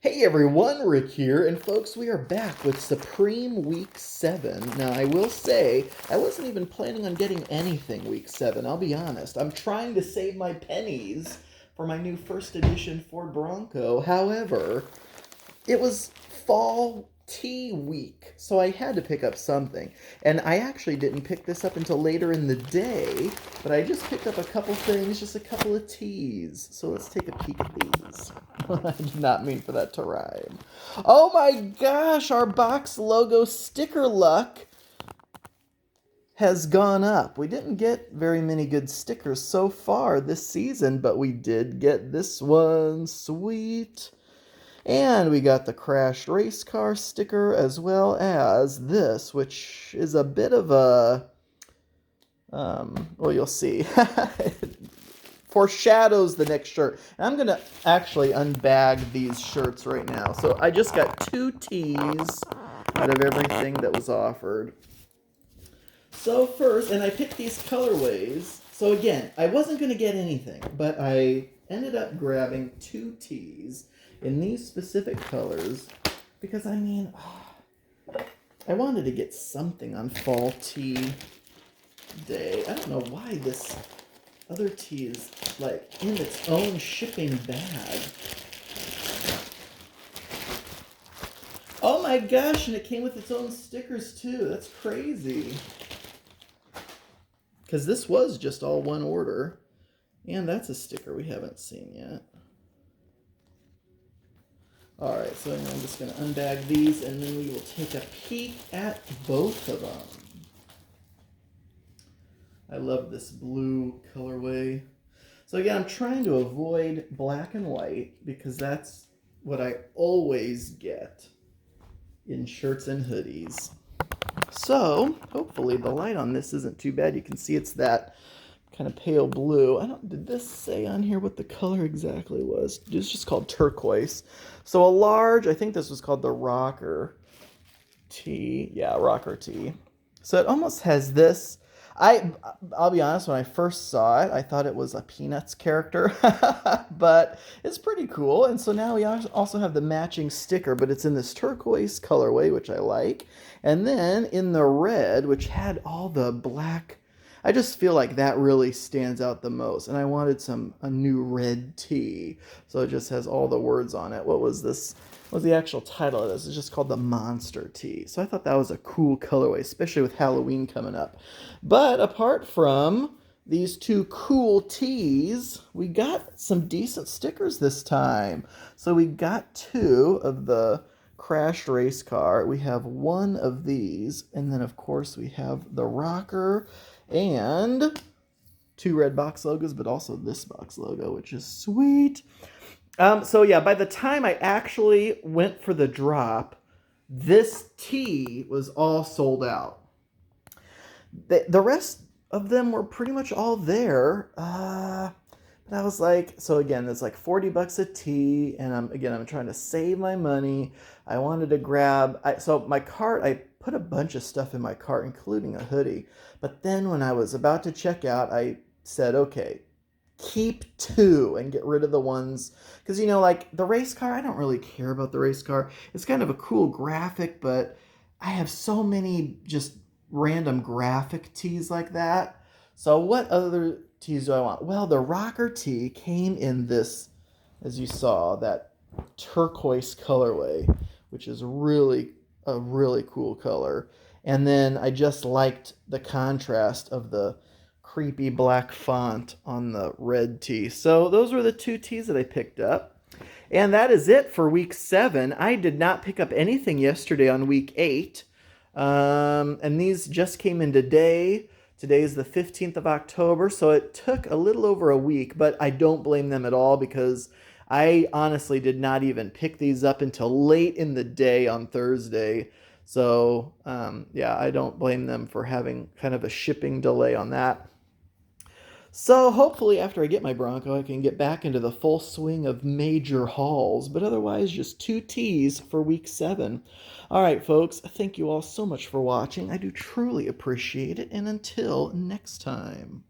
Hey everyone, Rick here, and folks, we are back with Supreme Week 7. Now, I will say, I wasn't even planning on getting anything Week 7, I'll be honest. I'm trying to save my pennies for my new first edition Ford Bronco. However, it was fall tea week, so I had to pick up something. And I actually didn't pick this up until later in the day, but I just picked up a couple things, just a couple of teas. So let's take a peek at these. I did not mean for that to rhyme. Oh my gosh, our box logo sticker luck has gone up. We didn't get very many good stickers so far this season, but we did get this one. Sweet. And we got the crashed race car sticker as well as this, which is a bit of a, well, you'll see. Foreshadows the next shirt. And I'm going to actually unbag these shirts right now. So I just got 2 tees out of everything that was offered. So first, and I picked these colorways. So again, I wasn't going to get anything, but I ended up grabbing 2 tees in these specific colors because, I mean, I wanted to get something on fall tea day. I don't know why this other tea is like in its own shipping bag. Oh my gosh, and it came with its own stickers too. That's crazy. Because this was just all one order. And that's a sticker we haven't seen yet. Alright, so I'm just going to unbag these and then we will take a peek at both of them. I love this blue colorway. So again, I'm trying to avoid black and white because that's what I always get in shirts and hoodies. So, hopefully the light on this isn't too bad. You can see it's that kind of pale blue. Did this say on here what the color exactly was? It's just called turquoise. So a large, I think this was called the rocker tee. Yeah, rocker tee. So it almost has this. I'll be honest, when I first saw it, I thought it was a Peanuts character, but it's pretty cool. And so now we also have the matching sticker, but it's in this turquoise colorway, which I like. And then in the red, which had all the black, I just feel like that really stands out the most. And I wanted a new red tee. So it just has all the words on it. What was this? What was the actual title of this? It's just called the Monster Tee. So I thought that was a cool colorway, especially with Halloween coming up. But apart from these 2 cool tees, we got some decent stickers this time. So we got 2 of the crashed race car. We have 1 of these. And then, of course, we have the rocker and 2 red box logos, but also this box logo, which is sweet. So yeah, by the time I actually went for the drop, this tee was all sold out. The rest of them were pretty much all there. But I was like, so again, it's like $40 a tee, and I'm trying to save my money. I wanted to grab, so my cart, I put a bunch of stuff in my cart, including a hoodie. But then when I was about to check out, I said, okay, keep 2 and get rid of the ones, because like the race car, I don't really care about the race car. It's kind of a cool graphic, but I have so many just random graphic tees like that. So what other tees do I want? Well, the rocker tee came in this, as you saw, that turquoise colorway, which is a really cool color. And then I just liked the contrast of the creepy black font on the red tee. So those were the 2 tees that I picked up. And that is it for week 7. I did not pick up anything yesterday on week 8. And these just came in today. Today is the 15th of October, so it took a little over a week, but I don't blame them at all because I honestly did not even pick these up until late in the day on Thursday. So, yeah, I don't blame them for having kind of a shipping delay on that. So hopefully after I get my Bronco, I can get back into the full swing of major hauls, but otherwise just 2 tees for week 7. All right, folks, thank you all so much for watching. I do truly appreciate it, and until next time.